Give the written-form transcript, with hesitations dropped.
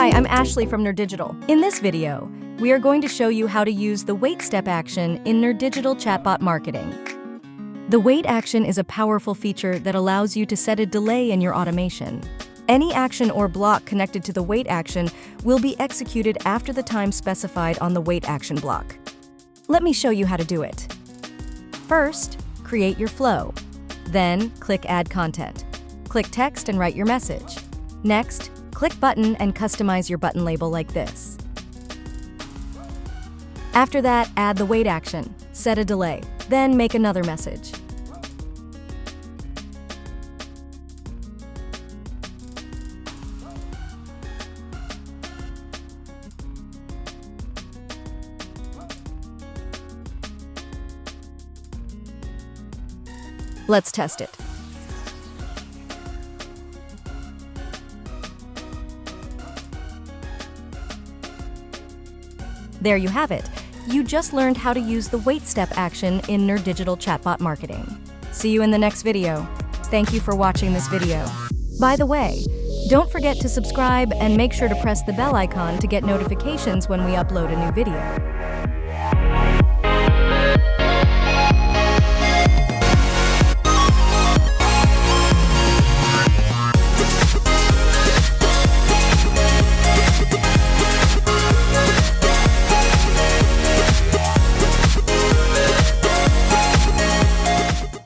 Hi, I'm Ashley from nerDigital. In this video, we are going to show you how to use the wait step action in nerDigital Chatbot Marketing. The wait action is a powerful feature that allows you to set a delay in your automation. Any action or block connected to the wait action will be executed after the time specified on the wait action block. Let me show you how to do it. First, create your flow. Then, click Add Content. Click Text and write your message. Next, click Button and customize your button label like this. After that, add the wait action, set a delay, then make another message. Let's test it. There you have it. You just learned how to use the wait step action in nerDigital Chatbot Marketing. See you in the next video. Thank you for watching this video. By the way, don't forget to subscribe and make sure to press the bell icon to get notifications when we upload a new video.